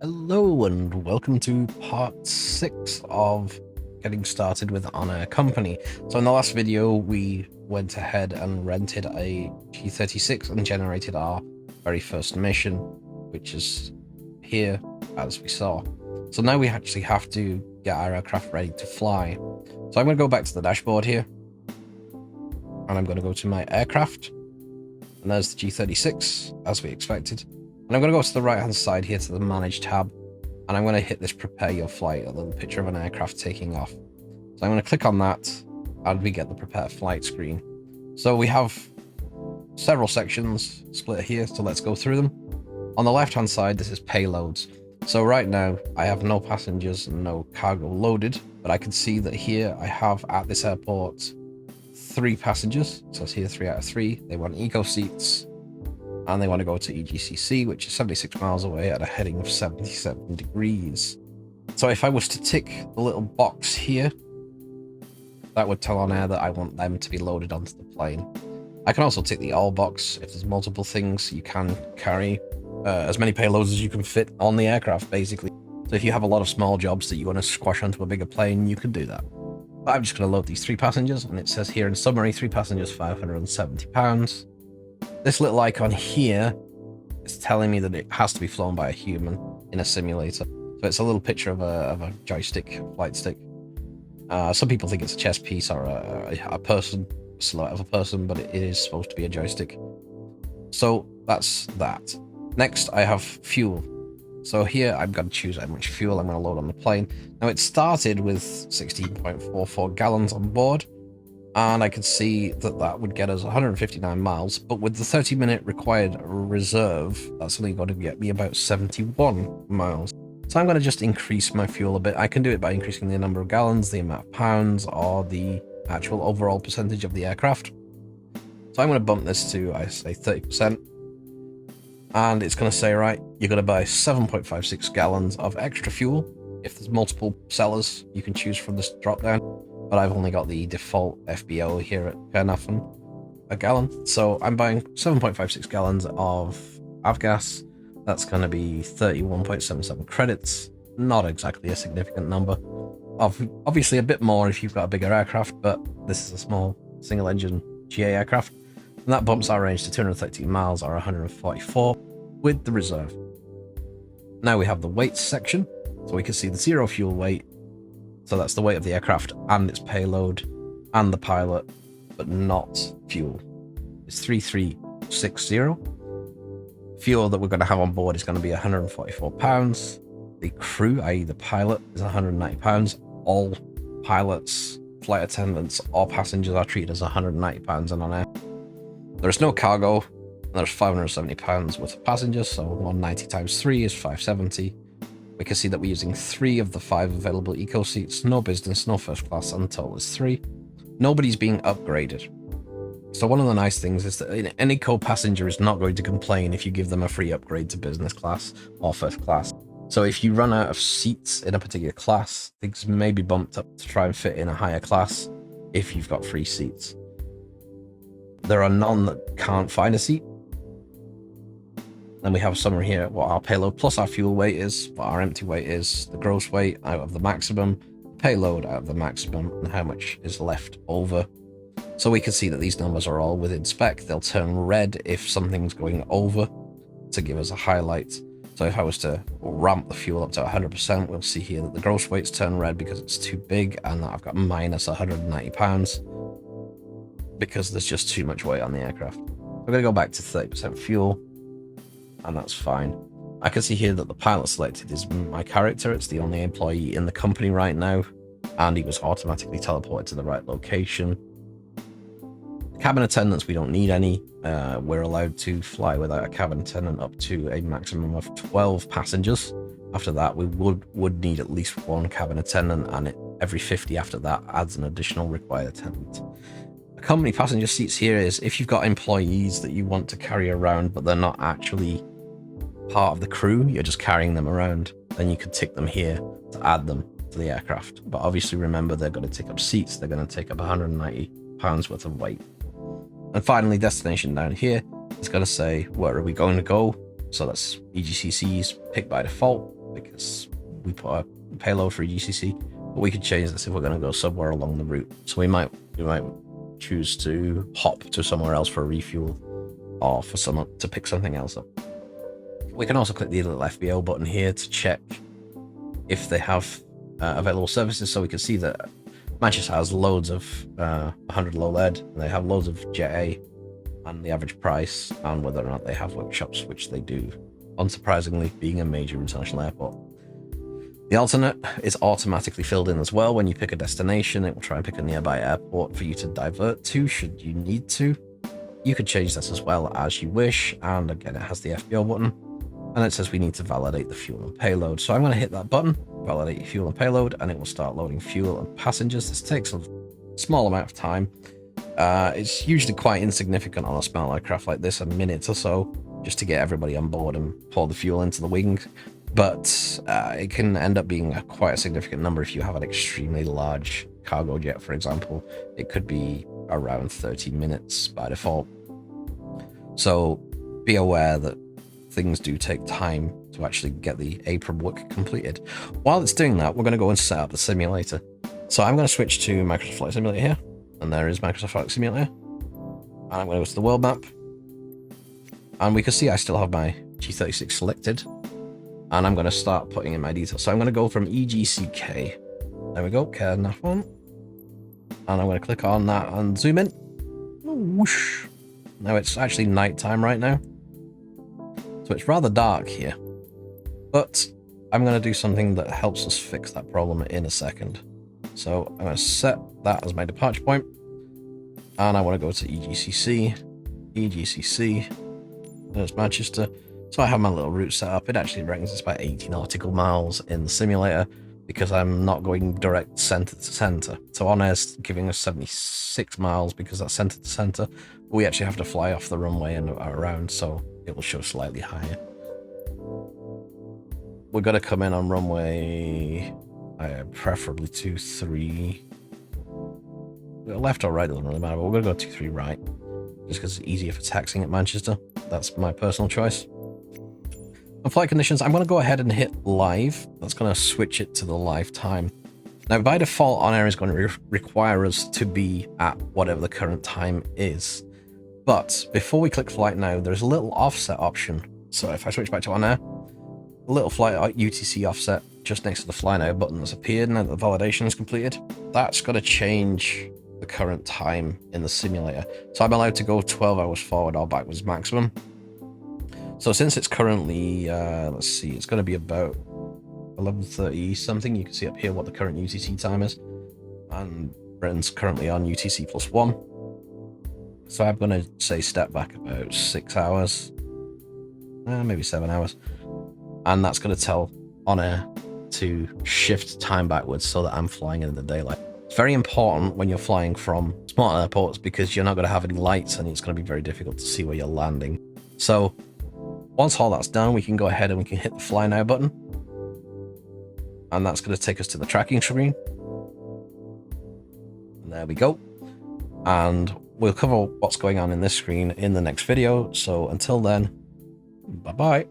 Hello and welcome to part 6 of getting started with OnAir Company. So in the last video we went ahead and rented a G36 and generated our very first mission, which is here as we saw. So now we actually have to get our aircraft ready to fly. So I'm going to go back to the dashboard here and I'm going to go to my aircraft, and there's the G36 as we expected. And I'm going to go to the right hand side here to the manage tab, and I'm going to hit this prepare your flight, a little picture of an aircraft taking off. So I'm going to click on that and we get the prepare flight screen. So we have several sections split here, so let's go through them. On the left hand side, this is payloads. So right now I have no passengers and no cargo loaded, but I can see that here I have at this airport 3 passengers. So it's here 3 out of 3. They want eco seats and they want to go to EGCC, which is 76 miles away at a heading of 77 degrees. So if I was to tick the little box here, that would tell OnAir that I want them to be loaded onto the plane. I can also tick the all box. If there's multiple things, you can carry as many payloads as you can fit on the aircraft, basically. So if you have a lot of small jobs that you want to squash onto a bigger plane, you can do that. But I'm just going to load these 3 passengers, and it says here in summary, 3 passengers, £570. This little icon here is telling me that it has to be flown by a human in a simulator. So it's a little picture of a joystick, flight stick. Some people think it's a chess piece or a person, a silhouette of a person, but it is supposed to be a joystick. So that's that. Next, I have fuel. So here I'm going to choose how much fuel I'm going to load on the plane. Now it started with 16.44 gallons on board, and I could see that that would get us 159 miles, but with the 30-minute required reserve, that's only going to get me about 71 miles. So I'm going to just increase my fuel a bit. I can do it by increasing the number of gallons, the amount of pounds, or the actual overall percentage of the aircraft. So I'm going to bump this to, I say, 30%. And it's going to say, right, you're going to buy 7.56 gallons of extra fuel. If there's multiple sellers, you can choose from this drop down. But I've only got the default FBO here at Careeradd-on a gallon. So I'm buying 7.56 gallons of avgas. That's going to be 31.77 credits. Not exactly a significant number. Obviously a bit more if you've got a bigger aircraft, but this is a small single engine GA aircraft. And that bumps our range to 213 miles or 144 with the reserve. Now we have the weight section. So we can see the zero fuel weight. So that's the weight of the aircraft and its payload and the pilot, but not fuel. It's 3360. Fuel that we're going to have on board is going to be 144 pounds. The crew, i.e. the pilot, is 190 pounds. All pilots, flight attendants, or passengers are treated as 190 pounds and on air. There's no cargo, and there's 570 pounds worth of passengers, so 190 times 3 is 570. We can see that we're using 3 of the 5 available eco seats, no business, no first class, and the total is 3. Nobody's being upgraded. So one of the nice things is that any co-passenger is not going to complain if you give them a free upgrade to business class or first class. So if you run out of seats in a particular class, things may be bumped up to try and fit in a higher class if you've got free seats. There are none that can't find a seat. Then we have a summary here what our payload plus our fuel weight is, what our empty weight is, the gross weight out of the maximum, payload out of the maximum, and how much is left over. So we can see that these numbers are all within spec. They'll turn red if something's going over to give us a highlight. So if I was to ramp the fuel up to 100%, we'll see here that the gross weights turn red because it's too big, and that I've got minus 190 pounds because there's just too much weight on the aircraft. We're going to go back to 30% fuel. And that's fine. I can see here that the pilot selected is my character. It's the only employee in the company right now, and he was automatically teleported to the right location. Cabin attendants, we don't need any. We're allowed to fly without a cabin attendant up to a maximum of 12 passengers. After that, we would need at least 1 cabin attendant, and every 50 after that adds an additional required attendant. Company passenger seats here is if you've got employees that you want to carry around, but they're not actually part of the crew, you're just carrying them around, then you could tick them here to add them to the aircraft. But obviously remember, they're going to take up seats, they're going to take up 190 pounds worth of weight. And finally, destination down here is going to say where are we going to go. So that's EGCC's picked by default. because we put a payload for GCC, but we could change this if we're going to go somewhere along the route. So we might choose to hop to somewhere else for a refuel, or for someone to pick something else up. We can also click the little FBO button here to check if they have available services. So we can see that Manchester has loads of 100 low lead, and they have loads of Jet A, and the average price, and whether or not they have workshops, which they do, unsurprisingly, being a major international airport. The alternate is automatically filled in as well. When you pick a destination, it will try and pick a nearby airport for you to divert to, should you need to. You could change this as well as you wish, and again, it has the FBO button, and it says we need to validate the fuel and payload. So I'm going to hit that button, validate fuel and payload, and it will start loading fuel and passengers. This takes a small amount of time. It's usually quite insignificant on a small aircraft like this, a minute or so, just to get everybody on board and pour the fuel into the wing. But it can end up being quite a significant number if you have an extremely large cargo jet, for example. It could be around 30 minutes by default. So be aware that things do take time to actually get the apron work completed. While it's doing that, we're going to go and set up the simulator. So I'm going to switch to Microsoft Flight Simulator here, and there is Microsoft Flight Simulator. And I'm going to go to the world map, and we can see I still have my G36 selected, and I'm going to start putting in my details. So I'm going to go from EGCK. There we go, Careeradd-on. And I'm going to click on that and zoom in. Whoosh. Now it's actually nighttime right now, so it's rather dark here. But I'm going to do something that helps us fix that problem in a second. So I'm going to set that as my departure point, and I want to go to EGCC, there's Manchester. So I have my little route set up. It actually reckons it's about 80 nautical miles in the simulator, because I'm not going direct center to center. So OnAir's giving us 76 miles because that's center to center, but we actually have to fly off the runway and around, so it will show slightly higher. We're going to come in on runway, preferably 23. Left or right doesn't really matter, but we're going to go 23 right, just because it's easier for taxiing at Manchester. That's my personal choice. On flight conditions, I'm going to go ahead and hit live. That's going to switch it to the live time. Now, by default, OnAir is going to require us to be at whatever the current time is. But before we click flight now, there's a little offset option. So if I switch back to OnAir, a little flight UTC offset just next to the fly now button that's appeared now that the validation is completed. That's going to change the current time in the simulator. So I'm allowed to go 12 hours forward or backwards maximum. So since it's currently, let's see, it's going to be about 11:30 something. You can see up here what the current UTC time is. And Britain's currently on UTC +1. So I'm going to say step back about 6 hours, maybe 7 hours. And that's going to tell OnAir to shift time backwards so that I'm flying in the daylight. It's very important when you're flying from small airports, because you're not going to have any lights and it's going to be very difficult to see where you're landing. So once all that's done, we can go ahead and we can hit the fly now button. And that's going to take us to the tracking screen. And there we go. And we'll cover what's going on in this screen in the next video. So until then, bye-bye.